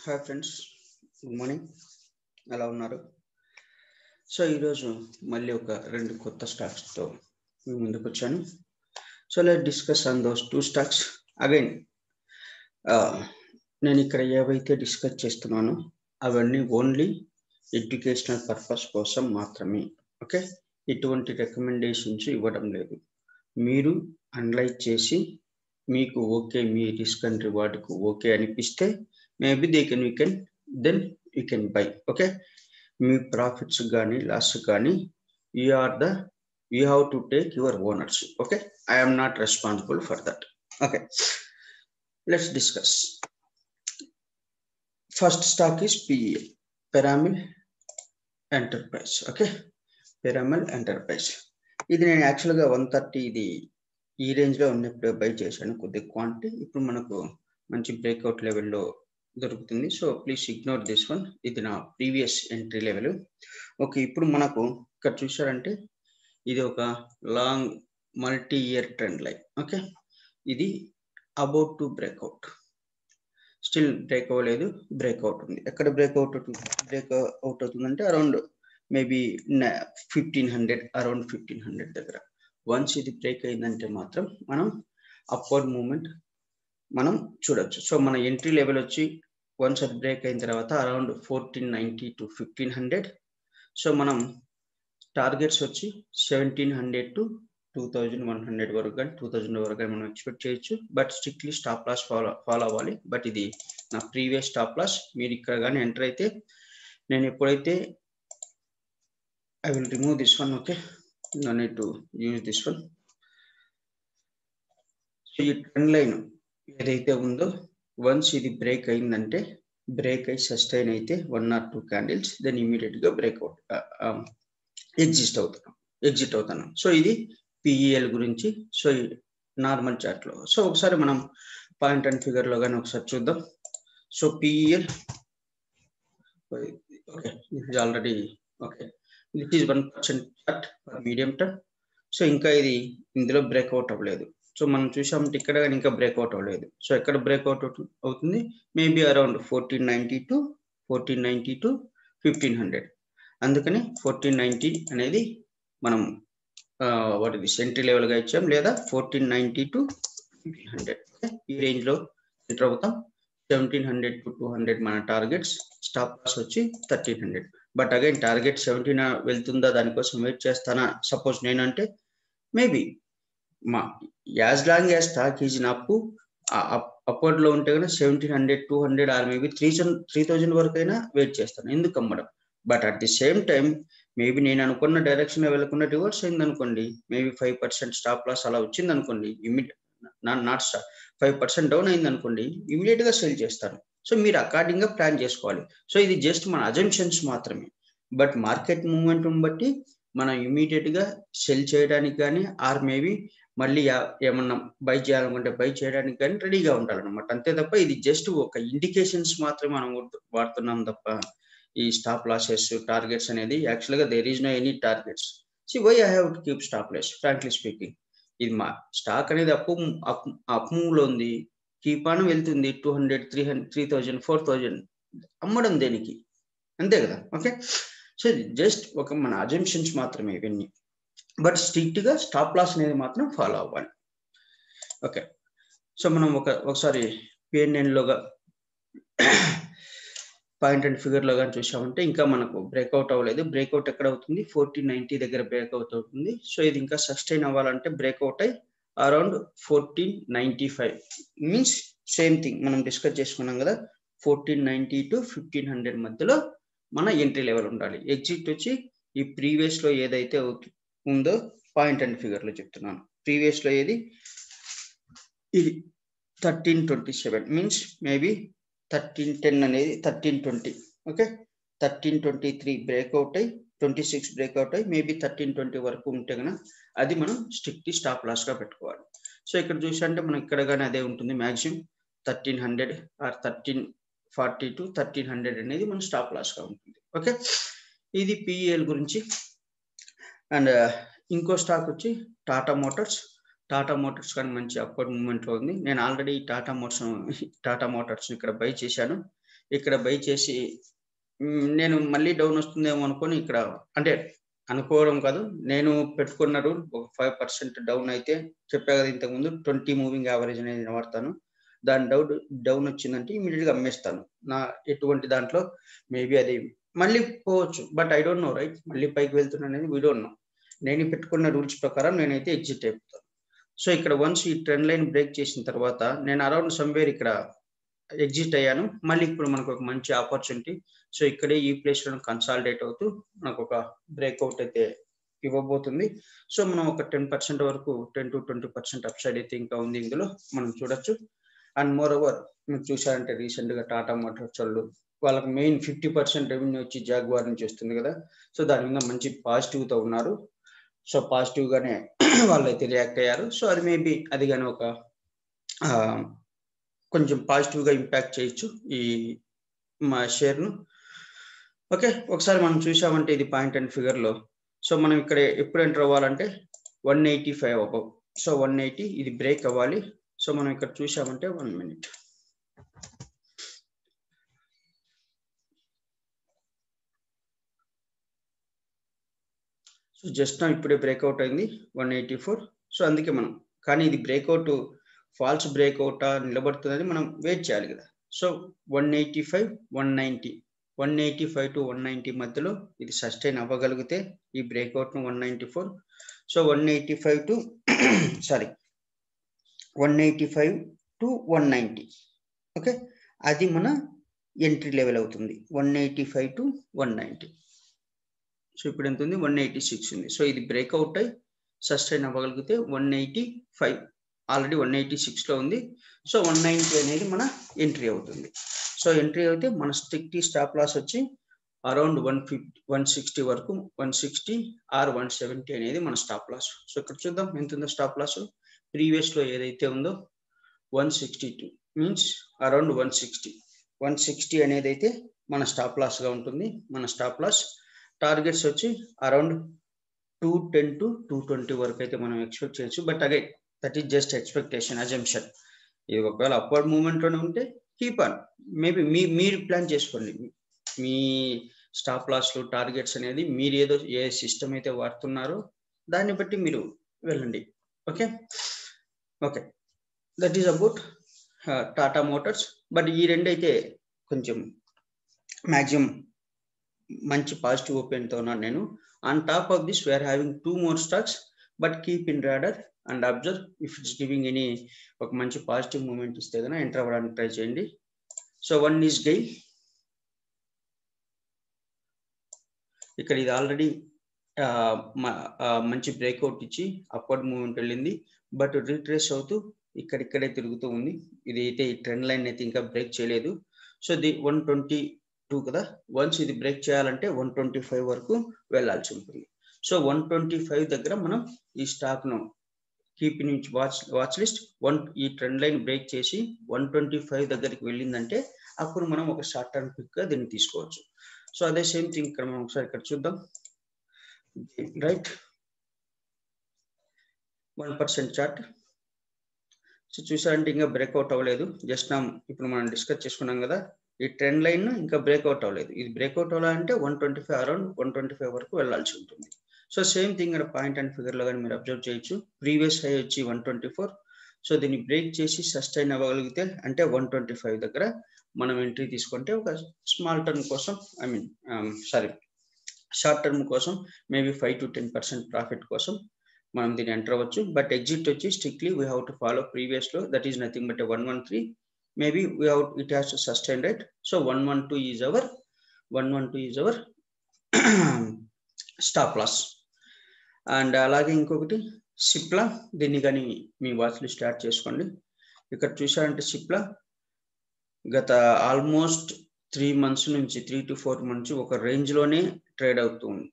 Hi friends, good morning. ఎలా ఉన్నారు? So ఈరోజు మళ్ళీ ఒక 2 కొత్త స్టాక్స్తో మీ ముందుకు వచ్చాను. So let discuss on those 2 stocks again. నేను ఇక్కడ ఏవైతే డిస్కస్ చేస్తున్నానో అవన్నీ ఓన్లీ ఎడ్యుకేషనల్ పర్పస్ కోసం మాత్రమే. ఓకే, ఎటువంటి రికమెండేషన్స్ ఇవ్వడం లేదు. మీరు అనలైజ్ చేసి మీకు ఓకే, మీ రిస్క్ అండ్ రివార్డ్కు ఓకే అనిపిస్తే maybe then you can buy. Okay, మీ ప్రాఫిట్స్ కానీ లాస్ కానీ you have to take your ownership. Okay, I am not responsible for that. Okay, let's discuss. First stock is PEL, Piramal enterprise. Okay, Piramal enterprise. ఇది నేను యాక్చువల్గా 130 ఇది ఈ రేంజ్లో ఉన్నప్పుడు బై చేశాను, కొద్దిగా క్వాంటిటీ. ఇప్పుడు మనకు మంచి బ్రేక్అవుట్ లెవెల్లో దొరుకుతుంది. So please ignore this one. ఇది నా ప్రీవియస్ ఎంట్రీ లెవెల్. ఓకే, ఇప్పుడు మనకు ఇక్కడ చూసారంటే ఇది ఒక long multi year trend line. Okay, ఇది about to breakout. Still break అవ్వలేదు, బ్రేక్అవుట్ ఉంది. ఎక్కడ బ్రేక్అవుట్ అవుతుందంటే అరౌండ్ మేబీ 1500, అరౌండ్ 1500 దగ్గర. వన్స్ ఇది బ్రేక్ అయిందంటే మాత్రం మనం అప్వర్డ్ మూమెంట్ మనం చూడొచ్చు. సో మన ఎంట్రీ లెవెల్ వచ్చి వన్స్ అది బ్రేక్ అయిన తర్వాత అరౌండ్ 1490 to 1500. సో మనం టార్గెట్స్ వచ్చి 1700 to 2100 వరకు కానీ 2000 వరకు కానీ మనం ఎక్స్పెక్ట్ చేయొచ్చు. But strictly stop loss follow అవ్వాలి. బట్ ఇది నా ప్రీవియస్ స్టాప్ లాస్. మీరు ఇక్కడ కానీ ఎంటర్ అయితే నేను ఎప్పుడైతే I will remove this one. Okay, no need to use this one. So ఈ ట్రెండ్ లైన్ ఏదైతే ఉందో వన్స్ ఇది బ్రేక్ అయిందంటే, బ్రేక్ అయి సస్టైన్ అయితే 1 or 2 క్యాండిల్స్, దెన్ ఇమీడియట్గా బ్రేక్అవుట్ ఎగ్జిట్ అవుతాను. సో ఇది PEL గురించి. సో నార్మల్ చార్ట్లో. సో ఒకసారి మనం పాయింట్ అండ్ ఫిగర్లో కానీ ఒకసారి చూద్దాం. So PEL okay, this is already okay, this is 1% chart for medium term. So ఇంకా ఇది ఇందులో బ్రేక్అవుట్ అవ్వలేదు. సో మనం చూసామంటే ఇక్కడ కానీ ఇంకా బ్రేక్అవుట్ అవ్వలేదు. సో ఎక్కడ బ్రేక్అవుట్ అవుతుంది? Maybe around 1490 to 1500. అందుకని 1490 అనేది మనం వాటిది ఎంట్రీ లెవెల్గా ఇచ్చాం, లేదా 1490 to 1500. ఈ రేంజ్లో ఎంటర్ అవుతాం. 1700 to 200 మన టార్గెట్స్. స్టాప్ లాస్ వచ్చి 1300. బట్ అగైన్ టార్గెట్ 17 వెళ్తుందా దానికోసం వెయిట్ చేస్తానా సపోజ్ నేనంటే, maybe as long as stock is upward లో ఉంటే కనుక 1700, 200 ఆర్ మేబీ 3000 వరకు అయినా వెయిట్ చేస్తాను, ఎందుకు అమ్మడం. But at the same time maybe నేను అనుకున్న డైరెక్షన్ వెళ్ళకుండా రివర్స్ అయింది అనుకోండి, మేబీ 5% స్టాప్ లాస్ అలా వచ్చింది అనుకోండి, నాట్ 5% డౌన్ అయింది అనుకోండి, ఇమీడియట్ గా సెల్ చేస్తాను. సో మీరు అకార్డింగ్ గా ప్లాన్ చేసుకోవాలి. సో ఇది జస్ట్ మన అజంప్షన్స్ మాత్రమే. బట్ మార్కెట్ మూవ్మెంట్ బట్టి మనం ఇమీడియట్ గా సెల్ చేయడానికి కానీ ఆర్ మేబీ మళ్ళీ ఏమన్నా బై చేయాలనుకుంటే బై చేయడానికి కానీ రెడీగా ఉండాలన్నమాట. అంతే తప్ప ఇది జస్ట్ ఒక ఇండికేషన్స్ మాత్రమే మనం వాడుతున్నాం తప్ప ఈ స్టాప్ లాసెస్ టార్గెట్స్ అనేది యాక్చువల్గా there is no any targets. See why I have to keep stop loss, frankly speaking. ఇది మా స్టాక్ అనేది అప్ మూవ్ లో ఉంది, కీప్ ఆన్ వెళ్తుంది. 200, 300, 3000, 4000 అమ్మడం దేనికి? అంతే కదా. ఓకే, సో ఇది జస్ట్ ఒక మన అజంప్షన్స్ మాత్రమే ఇవన్నీ. బట్ స్ట్రిక్ట్ గా స్టాప్ లాస్ అనేది మాత్రం ఫాలో అవ్వాలి. ఓకే, సో మనం ఒకసారి PNL లోగా పాయింట్ అండ్ ఫిగర్ లో కానీ చూసామంటే ఇంకా మనకు బ్రేక్అవుట్ అవ్వలేదు. బ్రేక్అవుట్ ఎక్కడ అవుతుంది? 1490 దగ్గర బ్రేక్అవుట్ అవుతుంది. సో ఇది ఇంకా సస్టైన్ అవ్వాలంటే బ్రేక్అవుట్ అయి అరౌండ్ 1495 మీన్స్ సేమ్ థింగ్ మనం డిస్కస్ చేసుకున్నాం కదా, 1490 to 1500 మధ్యలో మన ఎంట్రీ లెవెల్ ఉండాలి. ఎగ్జిట్ వచ్చి ఈ ప్రీవియస్ లో ఏదైతే ఉందో పాయింట్ అండ్ ఫిగర్ లో చెప్తున్నాను. ప్రీవియస్ లో ఏది? ఇది 1327 మీన్స్ మేబీ 1310 అనేది 1320. ఓకే, 1323 బ్రేక్అవుట్ అయి 26 బ్రేక్అవుట్ అయి మేబీ 1320 వరకు ఉంటే కనుక అది మనం స్ట్రిక్ట్లీ స్టాప్ లాస్ గా పెట్టుకోవాలి. సో ఇక్కడ చూసారంటే మనం ఇక్కడ కానీ అదే ఉంటుంది, మాక్సిమం 1300 ఆర్ 1340 to 1300 అనేది మన స్టాప్ లాస్ గా ఉంటుంది. ఓకే, ఇది PEL గురించి. అండ్ ఇంకో స్టాక్ వచ్చి టాటా మోటార్స్ కానీ మంచి అప్వర్డ్ మూమెంట్ లో ఉంది. నేను ఆల్రెడీ టాటా మోటార్స్ ఇక్కడ బై చేశాను. ఇక్కడ బై చేసి నేను మళ్ళీ డౌన్ వస్తుందేమో అనుకొని ఇక్కడ అంటే అనుకోవడం కాదు, నేను పెట్టుకున్న రూల్ ఒక 5% డౌన్ అయితే చెప్పా కదా ఇంతకుముందు 20 మూవింగ్ యావరేజ్ అనేది వాడతాను. దాని డౌన్ వచ్చిందంటే ఇమీడియట్గా అమ్మేస్తాను. నా ఎటువంటి దాంట్లో మేబీ అది మళ్ళీ పోవచ్చు, but I don't know right, మళ్ళీ పైకి వెళ్తున్నా అనేది వీ డోంట్ నో. నేను పెట్టుకున్న రూల్స్ ప్రకారం నేనైతే ఎగ్జిట్ అయిపోతాను. సో ఇక్కడ వన్స్ ఈ ట్రెండ్ లైన్ బ్రేక్ చేసిన తర్వాత నేను అరౌండ్ సమ్వేర్ ఇక్కడ ఎగ్జిట్ అయ్యాను. మళ్ళీ ఇప్పుడు మనకు ఒక మంచి ఆపర్చునిటీ. సో ఇక్కడే ఈ ప్లేస్ లో కన్సాలిడేట్ అవుతూ మనకు ఒక బ్రేక్అవుట్ అయితే ఇవ్వబోతుంది. సో మనం ఒక 10% వరకు 10 to 20% అప్సైడ్ అయితే ఇంకా ఉంది ఇందులో మనం చూడొచ్చు. అండ్ మోర్ ఓవర్ మీరు చూసారంటే రీసెంట్ గా టాటా మోటార్స్ వాళ్ళు వాళ్ళకి మెయిన్ 50% రెవెన్యూ వచ్చి జాగ్వార్ నుంచి వస్తుంది కదా. సో దాని మీద మంచి పాజిటివ్ తో ఉన్నారు. సో పాజిటివ్ గానే వాళ్ళైతే రియాక్ట్ అయ్యారు. సో అది మేబీ అది కానీ ఒక కొంచెం పాజిటివ్ గా ఇంపాక్ట్ చేయొచ్చు ఈ మా షేర్ ను. ఓకే, ఒకసారి మనం చూసామంటే ఇది పాయింట్ అండ్ ఫిగర్ లో. సో మనం ఇక్కడ ఎప్పుడు ఎంటర్ అవ్వాలంటే 185 అబౌవ్. సో 180 ఇది బ్రేక్ అవ్వాలి. సో మనం ఇక్కడ చూసామంటే 1 minute. సో జస్ట్ నా ఇప్పుడే బ్రేక్అవుట్ అయింది 184. సో అందుకే మనం కానీ ఇది బ్రేక్అవుట్ ఫాల్స్ బ్రేక్అవుట్ నిలబడుతుందని మనం వెయిట్ చేయాలి కదా. సో 185 190 185 to 190 మధ్యలో ఇది సస్టైన్ అవ్వగలిగితే ఈ బ్రేక్అవుట్ ను 194. So 185 to 185 to 190. ఓకే, అది మన ఎంట్రీ లెవెల్ అవుతుంది 185 to 190. సో ఇప్పుడు ఎంత ఉంది 186 ఉంది. సో ఇది బ్రేక్అవుట్ అయి సస్టైన్ అవ్వగలిగితే 185, ఆల్రెడీ 186 లో ఉంది. సో 190 అనేది మన ఎంట్రీ అవుతుంది. సో ఎంట్రీ అయితే మన స్ట్రిక్ట్ స్టాప్ లాస్ వచ్చి అరౌండ్ 160 వరకు, 160 or 170 అనేది మన స్టాప్ లాస్. సో ఇక్కడ చూద్దాం ఎంత ఉందో స్టాప్ లాస్. ప్రీవియస్ లో ఏదైతే ఉందో 162 మీన్స్ అరౌండ్ 160 అనేది అయితే మన స్టాప్ లాస్ గా ఉంటుంది. మన స్టాప్ లాస్ టార్గెట్స్ వచ్చి అరౌండ్ 210 to 220 వరకు అయితే మనం ఎక్స్పెక్ట్ చేయొచ్చు. But again that is just expectation, assumption. ఇది ఒకవేళ అప్వర్డ్ మూవ్మెంట్ లోనే ఉంటే కీప్ ఆన్, మేబీ మీరు ప్లాన్ చేసుకోండి. మీ స్టాప్ లాస్ లో టార్గెట్స్ అనేది మీరు ఏదో ఏ సిస్టమ్ అయితే వాడుతున్నారో దాన్ని బట్టి మీరు వెళ్ళండి. Okay okay, that is about Tata Motors. But ఈ రెండు అయితే కొంచెం మ్యాక్సిమం మంచి పాజిటివ్ ఓపెన్ తో ఉన్నాను నేను. On top of this we are having 2 more stocks, but keep in radar and observe if it's giving any ఒక మంచి పాజిటివ్ మూమెంట్ ఇస్తే కనుక ఎంటర్ అవ్వడానికి ట్రై చేయండి. So one is GAIL. ఇక్కడ ఇది ఆల్రెడీ మంచి బ్రేక్అవుట్ ఇచ్చి అప్వర్డ్ మూవ్మెంట్ వెళ్ళింది, బట్ రీట్రేస్ అవుతూ ఇక్కడిక్కడే తిరుగుతూ ఉంది. ఇది అయితే ఈ ట్రెండ్ లైన్ అయితే ఇంకా బ్రేక్ చేయలేదు. సో ది 122 కదా, వన్స్ ఇది బ్రేక్ చేయాలంటే 125 వరకు వెళ్ళాల్సి ఉంటుంది. సో 125 దగ్గర మనం ఈ స్టాక్ ను కీప్ ఇన్ వాచ్ లిస్ట్. ఈ ట్రెండ్ లైన్ బ్రేక్ చేసి 125 దగ్గరికి వెళ్ళిందంటే అప్పుడు మనం ఒక షార్ట్ టర్మ్ పిక్ గా దీన్ని తీసుకోవచ్చు. సో అదే సేమ్ థింగ్ ఇక్కడ మనం ఒకసారి ఇక్కడ చూద్దాం. Right, 1% chart. సో చూసారంటే ఇంకా బ్రేక్అవుట్ అవ్వలేదు. జస్ట్ నా ఇప్పుడు మనం డిస్కస్ చేసుకున్నాం కదా, ఈ ట్రెండ్ లైన్ ఇంకా బ్రేక్అవుట్ అవ్వలేదు. ఇది బ్రేక్అవుట్ అవ్వాలంటే 125 అరౌండ్ 125 వరకు వెళ్ళాల్సి ఉంటుంది. సో సేమ్ థింగ్ ఇక్కడ పాయింట్ అండ్ ఫిగర్ లో కానీ మీరు అబ్జర్వ్ చేయొచ్చు. ప్రీవియస్ హై వచ్చి 124. సో దీన్ని బ్రేక్ చేసి సస్టైన్ అవ్వగలిగితే అంటే 125 దగ్గర మనం ఎంట్రీ తీసుకుంటే ఒక స్మాల్ టర్మ్ కోసం షార్ట్ టర్మ్ కోసం మేబీ 5 to 10% ప్రాఫిట్ కోసం మనం దీన్ని ఎంటర్ అవ్వచ్చు. బట్ ఎగ్జిట్ వచ్చి స్ట్రిక్ట్లీ we have to follow previous low, that is nothing but 113. maybe it has to sustain, right? So 112 is our stop loss. And అలాగే ఇంకొకటి సిప్లా, దీన్ని కానీ మీ వాచ్ లిస్ట్ స్టార్ట్ చేసుకోండి. ఇక్కడ చూసారంటే సిప్లా గత ఆల్మోస్ట్ 3 months నుంచి 3 to 4 months ఒక రేంజ్ లోనే ట్రేడ్ అవుతుంది.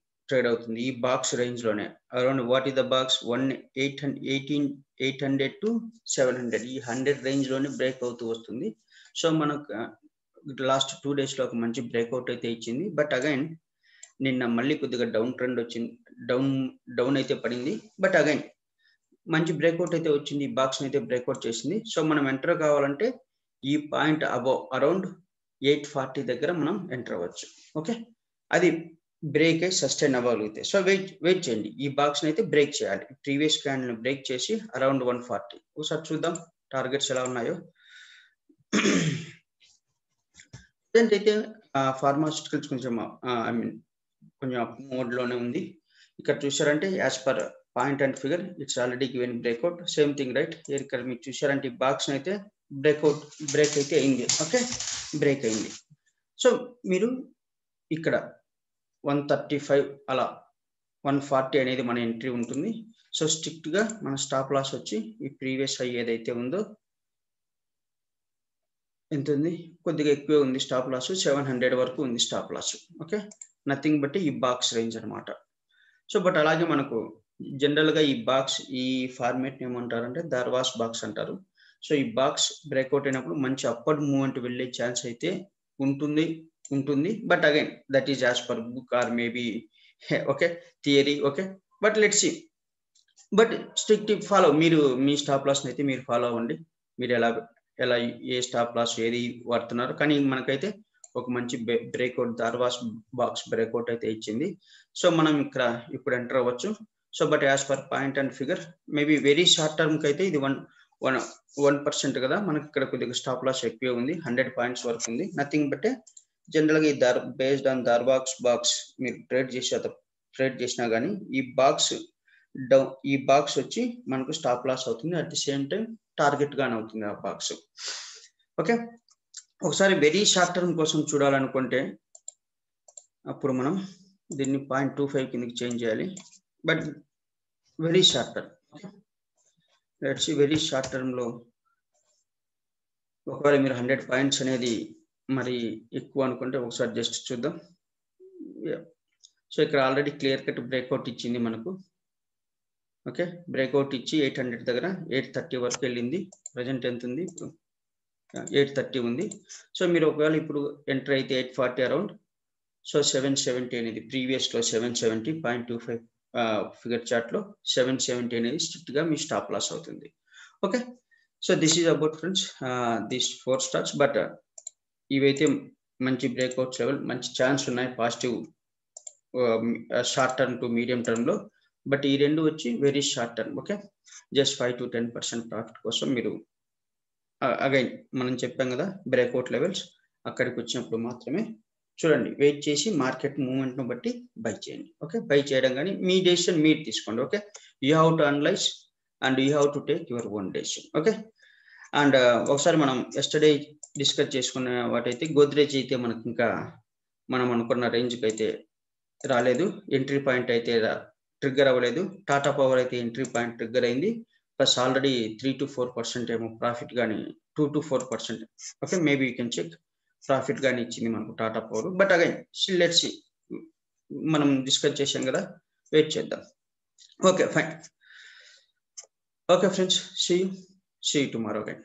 ఈ బాక్స్ రేంజ్ లోనే around what is the box 800 to 700, ఈ 100 రేంజ్ లోనే బ్రేక్ అవుతూ వస్తుంది. సో మనకు లాస్ట్ 2 days లో ఒక మంచి బ్రేక్అవుట్ అయితే ఇచ్చింది. బట్ అగైన్ నిన్న మళ్ళీ కొద్దిగా డౌన్ ట్రెండ్ వచ్చింది, డౌన్ అయితే పడింది. బట్ అగైన్ మంచి బ్రేక్అవుట్ అయితే వచ్చింది, ఈ బాక్స్ అయితే బ్రేక్అవుట్ చేసింది. సో మనం ఎంటర్ కావాలంటే ఈ పాయింట్ అబౌవ్ అరౌండ్ 840 దగ్గర మనం ఎంటర్ అవ్వచ్చు. ఓకే, అది బ్రేక్ అయి సస్టైన్ అవ్వగలిగితే. సో వెయిట్ చేయండి, ఈ బాక్స్ అయితే బ్రేక్ చేయాలి. ప్రీవియస్ క్యాండిల్ బ్రేక్ చేసి అరౌండ్ 140 ఒకసారి చూద్దాం టార్గెట్స్ ఎలా ఉన్నాయో. అయితే ఫార్మాస్యూటికల్స్ కొంచెం ఐ మీన్ కొంచెం అప్ మోడ్ లోనే ఉంది. ఇక్కడ చూసారంటే as per point and figure it's already given breakout, same thing right. ఇక్కడ మీరు చూసారంటే ఈ బాక్స్ అయితే బ్రేక్ అయితే అయింది. ఓకే, బ్రేక్ అయింది. సో మీరు ఇక్కడ 135 అలా 140 అనేది మన ఎంట్రీ ఉంటుంది. సో స్ట్రిక్ట్ గా మన స్టాప్ లాస్ వచ్చి ఈ ప్రీవియస్ హై ఏదైతే ఉందో ఎంత ఉంది, కొద్దిగా ఎక్కువే ఉంది స్టాప్ లాస్, 700 వరకు ఉంది stop loss. Okay, nothing but ఈ బాక్స్ రేంజ్ అనమాట. సో బట్ అలాగే మనకు జనరల్ గా ఈ బాక్స్ ఈ ఫార్మేట్ ఏమంటారంటే దార్వాస్ బాక్స్ అంటారు. సో ఈ బాక్స్ బ్రేక్అవుట్ అయినప్పుడు మంచి అప్వర్డ్ మూవ్మెంట్ వెళ్ళే ఛాన్స్ అయితే ఉంటుంది. But again that is as per book or maybe okay theory. Okay, but let's see. But strict follow, మీరు మీ స్టాప్ లాస్ అయితే మీరు ఫాలో అవ్వండి. మీరు ఎలా ఏ స్టాప్ లాస్ ఏది వాడుతున్నారు. కానీ మనకైతే ఒక మంచి బ్రేక్అవుట్ దార్వాస్ బాక్స్ బ్రేక్అవుట్ అయితే ఇచ్చింది. సో మనం ఇక్కడ ఇప్పుడు ఎంటర్ అవ్వచ్చు. So but as per point and figure maybe very short term కి అయితే ఇది 1% కదా, మనకి ఇక్కడ కొద్దిగా స్టాప్ లాస్ ఎక్కువే ఉంది, 100 పాయింట్స్ వరకు ఉంది. నథింగ్ బట్ జనరల్ గా ఈ బేస్డ్ ఆన్ దార్వాస్ బాక్స్ మీరు ట్రేడ్ చేసినా కానీ ఈ బాక్స్ వచ్చి మనకు స్టాప్ లాస్ అవుతుంది, at the same time target గానే అవుతుంది ఆ బాక్స్. ఓకే, ఒకసారి వెరీ షార్ట్ టర్మ్ కోసం చూడాలనుకుంటే అప్పుడు మనం దీన్ని 0.25 కిందకి చేంజ్ చేయాలి. But very short term, let's see very short term లో ఒకవేళ మీరు 100 పాయింట్స్ అనేది మరి ఎక్కువ అనుకుంటే ఒకసారి జస్ట్ చూద్దాం. సో ఇక్కడ ఆల్రెడీ క్లియర్ కట్ బ్రేక్అవుట్ ఇచ్చింది మనకు. ఓకే, బ్రేక్అవుట్ ఇచ్చి 800 దగ్గర 830 వరకు వెళ్ళింది. ప్రజెంట్ ఎంత ఉంది, 830 ఉంది. సో మీరు ఒకవేళ ఇప్పుడు ఎంటర్ అయితే 840 అరౌండ్. సో 770 అనేది ప్రీవియస్ లో 770 0.25 ఫిగర్ చార్ట్ లో 770 అనేది స్ట్రిక్ట్ గా మీ స్టాప్ లాస్ అవుతుంది. Okay, so this is about friends this 4 stocks. But ఇవైతే మంచి బ్రేక్అవుట్స్ లెవెల్, మంచి ఛాన్స్ ఉన్నాయి positive short term two medium term లో. బట్ ఈ రెండు వచ్చి very short term. Okay, just 5 to 10% profit కోసం మీరు అగైన్ మనం చెప్పాం కదా బ్రేక్అవుట్ లెవెల్స్ అక్కడికి వచ్చినప్పుడు మాత్రమే చూడండి, వెయిట్ చేసి మార్కెట్ మూవ్మెంట్ ను బట్టి బై చేయండి. ఓకే, బై చేయడం కానీ మీ డెసిషన్ మీరు తీసుకోండి. Okay, you have to analyse and you have to take your own decision. Okay, and ఒకసారి మనం ఎస్టర్డే డిస్కస్ చేసుకున్న వాటైతే గోద్రేజ్ అయితే మనకి ఇంకా మనం అనుకున్న రేంజ్కి అయితే రాలేదు, ఎంట్రీ పాయింట్ అయితే ట్రిగ్గర్ అవ్వలేదు. టాటా పవర్ అయితే ఎంట్రీ పాయింట్ ట్రిగ్గర్ అయింది, ప్లస్ ఆల్రెడీ 3 to 4% ఏమో ప్రాఫిట్ కానీ 2 to 4%. Okay, maybe you can check profit గానీ ఇచ్చింది మనకు Tata power. But again still let's see, మనం డిస్కస్ చేసాం కదా, వెయిట్ చేద్దాం. Okay fine. Okay friends, see you tomorrow again.